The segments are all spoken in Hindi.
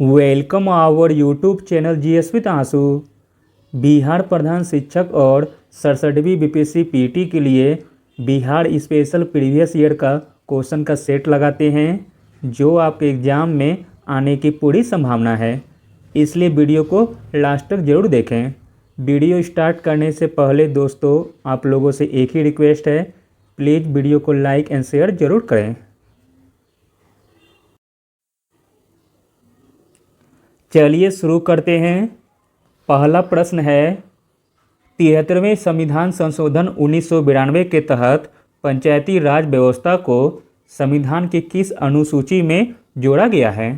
Welcome our YouTube channel GS with आंसू। बिहार प्रधान शिक्षक और 67वीं बीपीएससी पीटी के लिए बिहार स्पेशल प्रीवियस ईयर का क्वेश्चन का सेट लगाते हैं जो आपके एग्ज़ाम में आने की पूरी संभावना है, इसलिए वीडियो को लास्ट तक ज़रूर देखें। वीडियो स्टार्ट करने से पहले दोस्तों आप लोगों से एक ही रिक्वेस्ट है, प्लीज़ वीडियो को लाइक एंड शेयर ज़रूर करें। चलिए शुरू करते हैं। पहला प्रश्न है, 73वें संविधान संशोधन 1992 के तहत पंचायती राज व्यवस्था को संविधान की किस अनुसूची में जोड़ा गया है?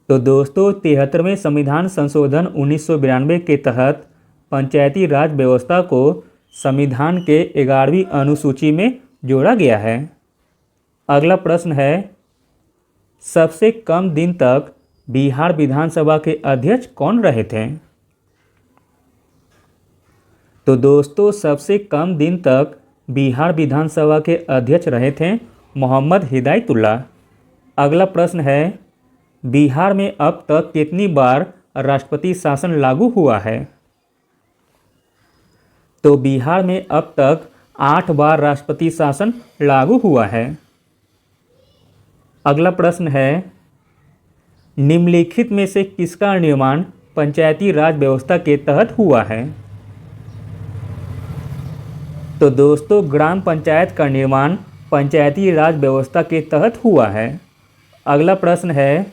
तो दोस्तों 73वें संविधान संशोधन 1992 के तहत पंचायती राज व्यवस्था को संविधान के 11वीं अनुसूची में जोड़ा गया है। अगला प्रश्न है, सबसे कम दिन तक बिहार विधानसभा के अध्यक्ष कौन रहे थे? तो दोस्तों सबसे कम दिन तक बिहार विधानसभा के अध्यक्ष रहे थे मोहम्मद हिदायतुल्लाह। अगला प्रश्न है, बिहार में अब तक कितनी बार राष्ट्रपति शासन लागू हुआ है? तो बिहार में अब तक 8 बार राष्ट्रपति शासन लागू हुआ है। अगला प्रश्न है, निम्नलिखित में से किसका निर्माण पंचायती राज व्यवस्था के तहत हुआ है? तो दोस्तों ग्राम पंचायत का निर्माण पंचायती राज व्यवस्था के तहत हुआ है। अगला प्रश्न है,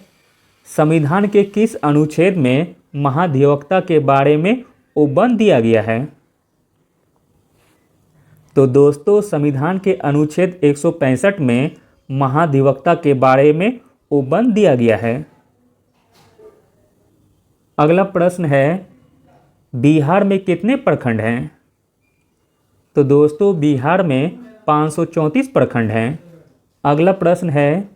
संविधान के किस अनुच्छेद में महाधिवक्ता के बारे में उपबंध दिया गया है? तो दोस्तों संविधान के अनुच्छेद 165 में महाधिवक्ता के बारे में उपबंध दिया गया है। अगला प्रश्न है, बिहार में कितने प्रखंड हैं? तो दोस्तों बिहार में 534 प्रखंड हैं। अगला प्रश्न है,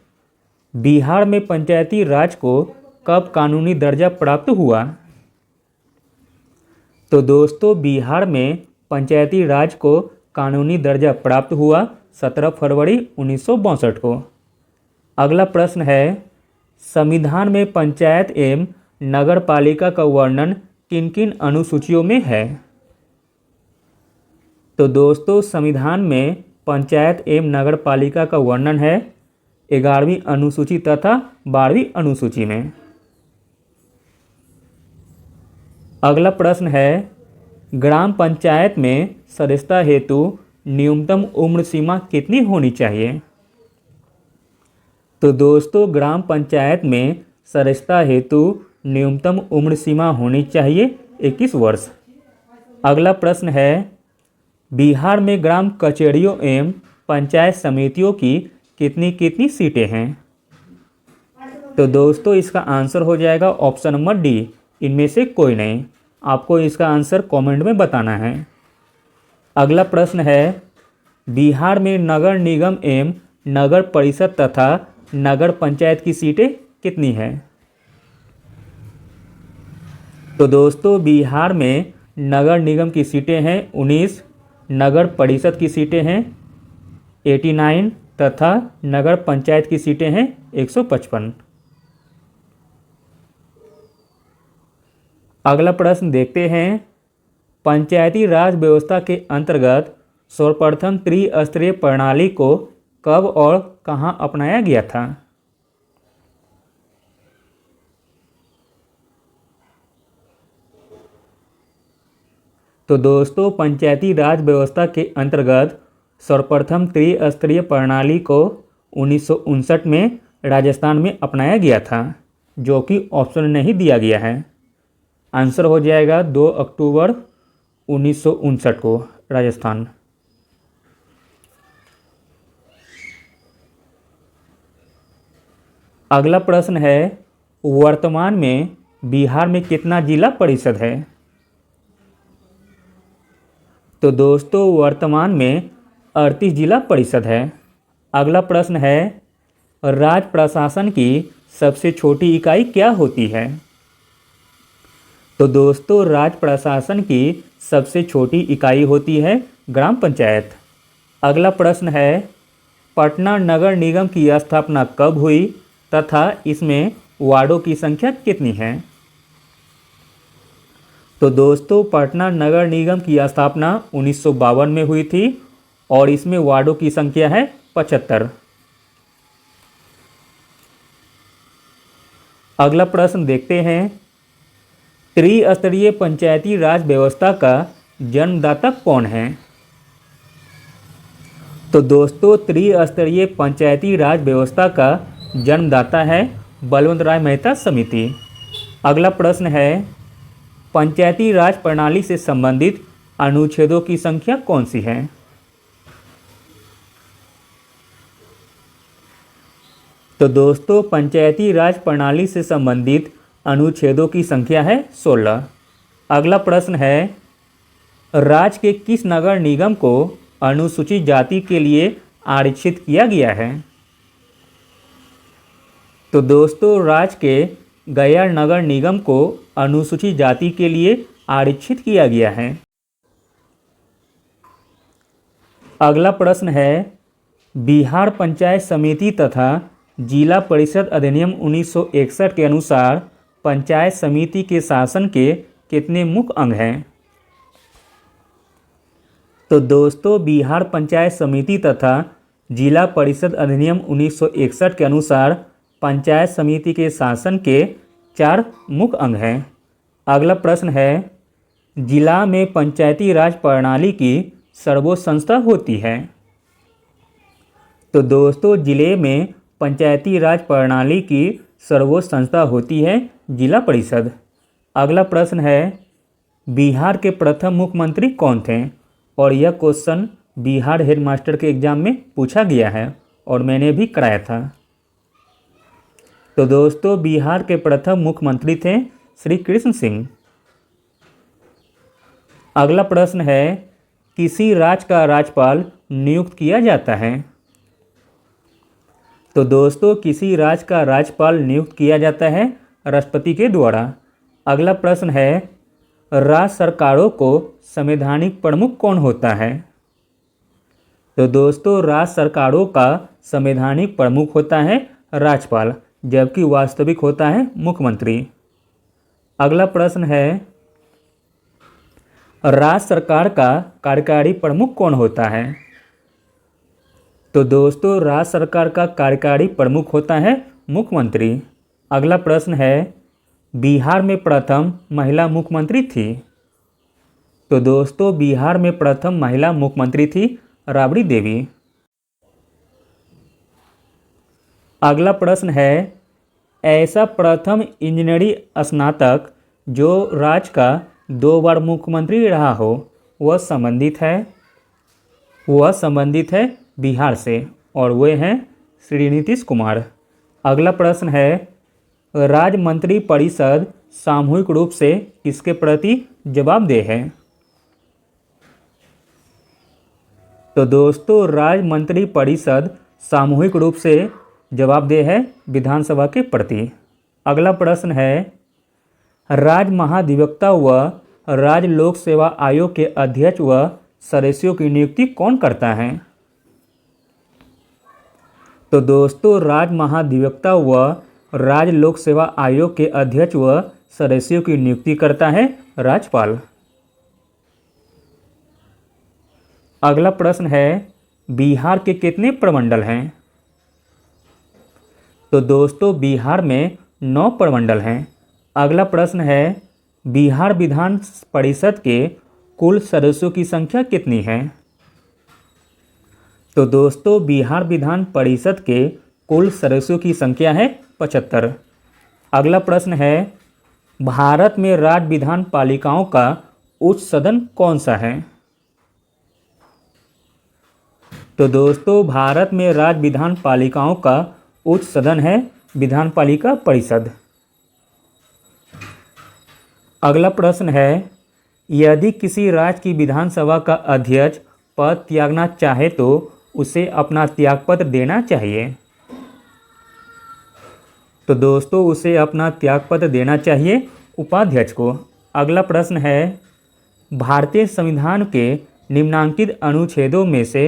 बिहार में पंचायती राज को कब कानूनी दर्जा प्राप्त हुआ? तो दोस्तों बिहार में पंचायती राज को कानूनी दर्जा प्राप्त हुआ 17 फरवरी 1962 को। अगला प्रश्न है, संविधान में पंचायत एवं नगर पालिका का वर्णन किन किन अनुसूचियों में है? तो दोस्तों संविधान में पंचायत एवं नगर पालिका का वर्णन है 11वीं अनुसूची तथा 12वीं अनुसूची में। अगला प्रश्न है, ग्राम पंचायत में सदस्यता हेतु न्यूनतम उम्र सीमा कितनी होनी चाहिए? तो दोस्तों ग्राम पंचायत में सदस्यता हेतु न्यूनतम उम्र सीमा होनी चाहिए 21 वर्ष। अगला प्रश्न है, बिहार में ग्राम कचहरियों एवं पंचायत समितियों की कितनी कितनी सीटें हैं? तो दोस्तों इसका आंसर हो जाएगा ऑप्शन नंबर डी, इनमें से कोई नहीं। आपको इसका आंसर कमेंट में बताना है। अगला प्रश्न है, बिहार में नगर निगम एवं नगर परिषद तथा नगर पंचायत की सीटें कितनी हैं? तो दोस्तों बिहार में नगर निगम की सीटें हैं 19, नगर परिषद की सीटें हैं 89 तथा नगर पंचायत की सीटें हैं 155। अगला प्रश्न देखते हैं, पंचायती राज व्यवस्था के अंतर्गत सर्वप्रथम त्रिस्तरीय प्रणाली को कब और कहां अपनाया गया था? तो दोस्तों पंचायती राज व्यवस्था के अंतर्गत सर्वप्रथम त्रिस्तरीय प्रणाली को 1959 में राजस्थान में अपनाया गया था, जो कि ऑप्शन नहीं दिया गया है। आंसर हो जाएगा 2 अक्टूबर 1959 को राजस्थान। अगला प्रश्न है, वर्तमान में बिहार में कितना जिला परिषद है? तो दोस्तों वर्तमान में 38 जिला परिषद है। अगला प्रश्न है, राज्य प्रशासन की सबसे छोटी इकाई क्या होती है? तो दोस्तों राज्य प्रशासन की सबसे छोटी इकाई होती है ग्राम पंचायत। अगला प्रश्न है, पटना नगर निगम की स्थापना कब हुई तथा इसमें वार्डों की संख्या कितनी है? तो दोस्तों पटना नगर निगम की स्थापना 1952 में हुई थी और इसमें वार्डों की संख्या है 75। अगला प्रश्न देखते हैं, त्रिस्तरीय पंचायती राज व्यवस्था का जन्मदाता कौन है? तो दोस्तों त्रिस्तरीय पंचायती राज व्यवस्था का जन्मदाता है बलवंत राय मेहता समिति। अगला प्रश्न है, पंचायती राज प्रणाली से संबंधित अनुच्छेदों की संख्या कौन सी है? तो दोस्तों पंचायती राज प्रणाली से संबंधित अनुच्छेदों की संख्या है 16। अगला प्रश्न है, राज्य के किस नगर निगम को अनुसूचित जाति के लिए आरक्षित किया गया है? तो दोस्तों राज्य के गया नगर निगम को अनुसूचित जाति के लिए आरक्षित किया गया है। अगला प्रश्न है, बिहार पंचायत समिति तथा जिला परिषद अधिनियम 1961 के अनुसार पंचायत समिति के शासन के कितने मुख्य अंग हैं? तो दोस्तों बिहार पंचायत समिति तथा जिला परिषद अधिनियम 1961 के अनुसार पंचायत समिति के शासन के 4 मुख्य अंग हैं। अगला प्रश्न है, जिला में पंचायती राज प्रणाली की सर्वोच्च संस्था होती है? तो दोस्तों जिले में पंचायती राज प्रणाली की सर्वोच्च संस्था होती है जिला परिषद। अगला प्रश्न है, बिहार के प्रथम मुख्यमंत्री कौन थे? और यह क्वेश्चन बिहार हेडमास्टर के एग्जाम में पूछा गया है और मैंने भी कराया था। तो दोस्तों बिहार के प्रथम मुख्यमंत्री थे श्री कृष्ण सिंह। अगला प्रश्न है, किसी राज्य का राज्यपाल नियुक्त किया जाता है? तो दोस्तों किसी राज्य का राज्यपाल नियुक्त किया जाता है राष्ट्रपति के द्वारा। अगला प्रश्न है, राज्य सरकारों को संवैधानिक प्रमुख कौन होता है? तो दोस्तों राज्य सरकारों का संवैधानिक प्रमुख होता है राज्यपाल, जबकि वास्तविक होता है मुख्यमंत्री। अगला प्रश्न है, राज्य सरकार का कार्यकारी प्रमुख कौन होता है? तो दोस्तों राज्य सरकार का कार्यकारी प्रमुख होता है मुख्यमंत्री। अगला प्रश्न है, बिहार में प्रथम महिला मुख्यमंत्री थी? तो दोस्तों बिहार में प्रथम महिला मुख्यमंत्री थी राबड़ी देवी। अगला प्रश्न है, ऐसा प्रथम इंजीनियरिंग स्नातक जो राज्य का 2 बार मुख्यमंत्री रहा हो वह संबंधित है बिहार से और वे हैं श्री नीतीश कुमार। अगला प्रश्न है, राज्य मंत्री परिषद सामूहिक रूप से किसके प्रति जवाबदेह है? तो दोस्तों राज्य मंत्री परिषद सामूहिक रूप से जवाबदेह है विधानसभा के प्रति। अगला प्रश्न है, राज्य महाधिवक्ता व राज्य लोक सेवा आयोग के अध्यक्ष व सदस्यों की नियुक्ति कौन करता है? तो दोस्तों राज्य महाधिवक्ता व राज्य लोक सेवा आयोग के अध्यक्ष व सदस्यों की नियुक्ति करता है राज्यपाल। अगला प्रश्न है, बिहार के कितने प्रमंडल हैं? तो दोस्तों बिहार में 9 प्रमंडल हैं। अगला प्रश्न है, बिहार विधान परिषद के कुल सदस्यों की संख्या कितनी है? तो दोस्तों बिहार विधान परिषद के कुल सदस्यों की संख्या है 75। अगला प्रश्न है, भारत में राज्य विधान पालिकाओं का उच्च सदन कौन सा है? तो दोस्तों भारत में राज्य विधान पालिकाओं का उच्च सदन है विधान पालिका परिषद। अगला प्रश्न है, यदि किसी राज्य की विधानसभा का अध्यक्ष पद त्यागना चाहे तो उसे अपना त्यागपत्र देना चाहिए? तो दोस्तों उसे अपना त्यागपत्र देना चाहिए उपाध्यक्ष को। अगला प्रश्न है, भारतीय संविधान के निम्नांकित अनुच्छेदों में से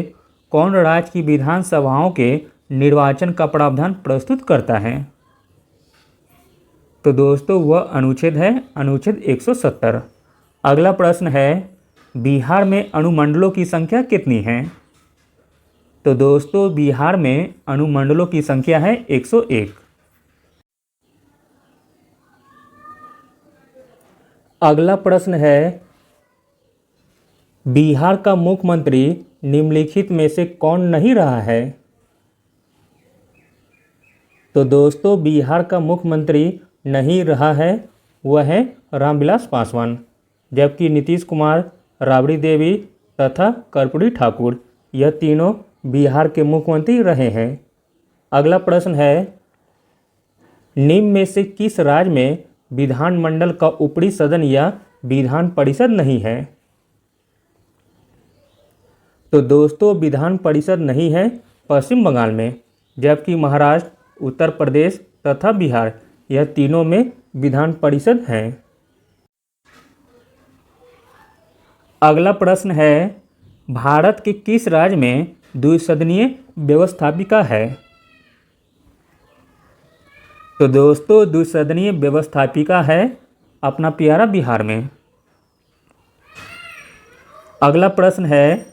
कौन राज्य की विधानसभाओं के निर्वाचन का प्रावधान प्रस्तुत करता है? तो दोस्तों वह अनुच्छेद है अनुच्छेद 170। अगला प्रश्न है बिहार में अनुमंडलों की संख्या कितनी है? तो दोस्तों बिहार में अनुमंडलों की संख्या है 101। अगला प्रश्न है बिहार का मुख्यमंत्री निम्नलिखित में से कौन नहीं रहा है? तो दोस्तों बिहार का मुख्यमंत्री नहीं रहा है वह है रामविलास पासवान, जबकि नीतीश कुमार, राबड़ी देवी तथा कर्पूरी ठाकुर यह तीनों बिहार के मुख्यमंत्री रहे हैं। अगला प्रश्न है निम्न में से किस राज्य में विधानमंडल का ऊपरी सदन या विधान परिषद नहीं है? तो दोस्तों विधान परिषद नहीं है पश्चिम बंगाल में, जबकि महाराष्ट्र, उत्तर प्रदेश तथा बिहार यह तीनों में विधान परिषद है। अगला प्रश्न है भारत के किस राज्य में द्विसदनीय व्यवस्थापिका है? तो दोस्तों द्विसदनीय व्यवस्थापिका है अपना प्यारा बिहार में। अगला प्रश्न है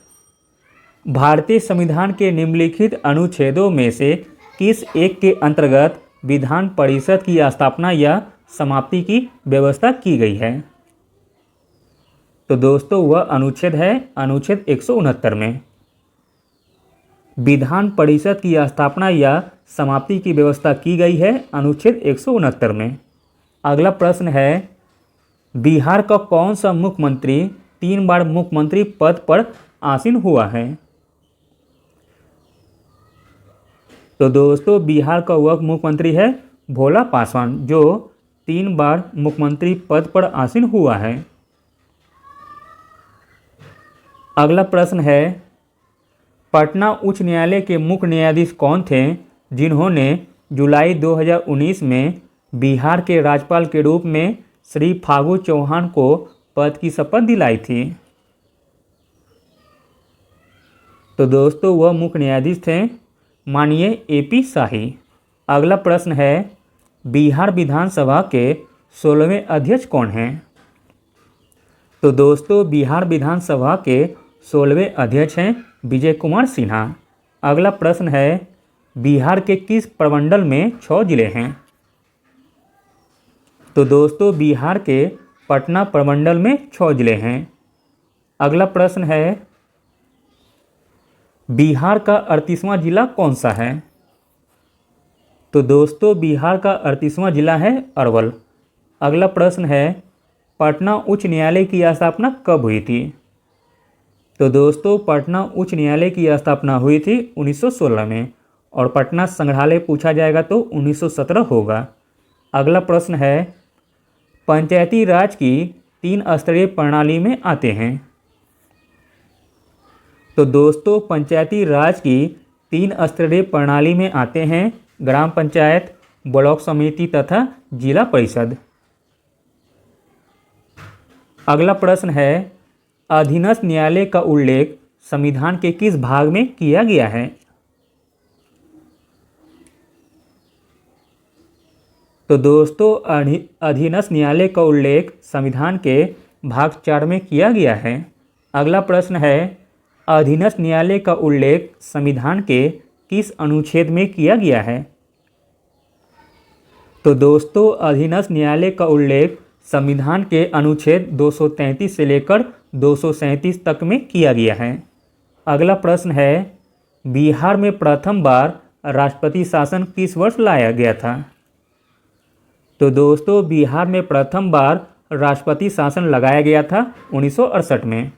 भारतीय संविधान के निम्नलिखित अनुच्छेदों में से किस एक के अंतर्गत विधान परिषद की स्थापना या समाप्ति की व्यवस्था की गई है? तो दोस्तों वह अनुच्छेद है अनुच्छेद 169 में। विधान परिषद की स्थापना या समाप्ति की व्यवस्था की गई है अनुच्छेद 169 में। अगला प्रश्न है बिहार का कौन सा मुख्यमंत्री 3 बार मुख्यमंत्री पद पर आसीन हुआ है? तो दोस्तों बिहार का वह मुख्यमंत्री है भोला पासवान, जो 3 बार मुख्यमंत्री पद पर आसीन हुआ है। अगला प्रश्न है पटना उच्च न्यायालय के मुख्य न्यायाधीश कौन थे जिन्होंने जुलाई 2019 में बिहार के राज्यपाल के रूप में श्री फागू चौहान को पद की शपथ दिलाई थी? तो दोस्तों वह मुख्य न्यायाधीश थे माननीय AP शाही। अगला प्रश्न है बिहार विधानसभा के 16वें अध्यक्ष कौन हैं? तो दोस्तों बिहार विधानसभा के 16वें अध्यक्ष हैं विजय कुमार सिन्हा। अगला प्रश्न है बिहार के किस प्रमंडल में 6 जिले हैं? तो दोस्तों बिहार के पटना प्रमंडल में 6 जिले हैं। अगला प्रश्न है बिहार का 38वां जिला कौन सा है? तो दोस्तों बिहार का 38वां जिला है अरवल। अगला प्रश्न है पटना उच्च न्यायालय की स्थापना कब हुई थी? तो दोस्तों पटना उच्च न्यायालय की स्थापना हुई थी 1916 में, और पटना संग्रहालय पूछा जाएगा तो 1917 होगा। अगला प्रश्न है पंचायती राज की 3 स्तरीय प्रणाली में आते हैं? तो दोस्तों पंचायती राज की 3 स्तरीय प्रणाली में आते हैं ग्राम पंचायत, ब्लॉक समिति तथा जिला परिषद। अगला प्रश्न है अधीनस्थ न्यायालय का उल्लेख संविधान के किस भाग में किया गया है? तो दोस्तों अधीनस्थ न्यायालय का उल्लेख संविधान के भाग 4 में किया गया है। अगला प्रश्न है अधीनस्थ न्यायालय का उल्लेख संविधान के किस अनुच्छेद में किया गया है? तो दोस्तों अधीनस्थ न्यायालय का उल्लेख संविधान के अनुच्छेद 233 से लेकर 237 तक में किया गया है। अगला प्रश्न है बिहार में प्रथम बार राष्ट्रपति शासन किस वर्ष लाया गया था? तो दोस्तों बिहार में प्रथम बार राष्ट्रपति शासन लगाया गया था 1968 में।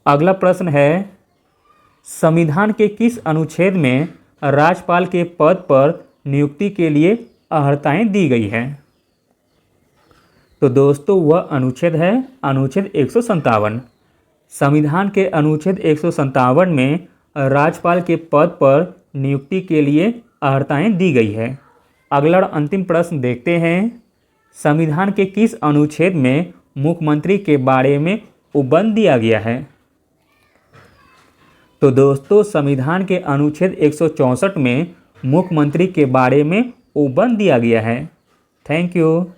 अगला प्रश्न है संविधान के किस अनुच्छेद में राज्यपाल के पद पर नियुक्ति के लिए अर्हताएं दी गई है? तो दोस्तों वह अनुच्छेद है अनुच्छेद 157। संविधान के अनुच्छेद 157 में राज्यपाल के पद पर नियुक्ति के लिए अर्हताएं दी गई है। अगला और अंतिम प्रश्न देखते हैं संविधान के किस अनुच्छेद में मुख्यमंत्री के बारे में उपबंध दिया गया है? तो दोस्तों संविधान के अनुच्छेद 164 में मुख्यमंत्री के बारे में ओवन दिया गया है। Thank you.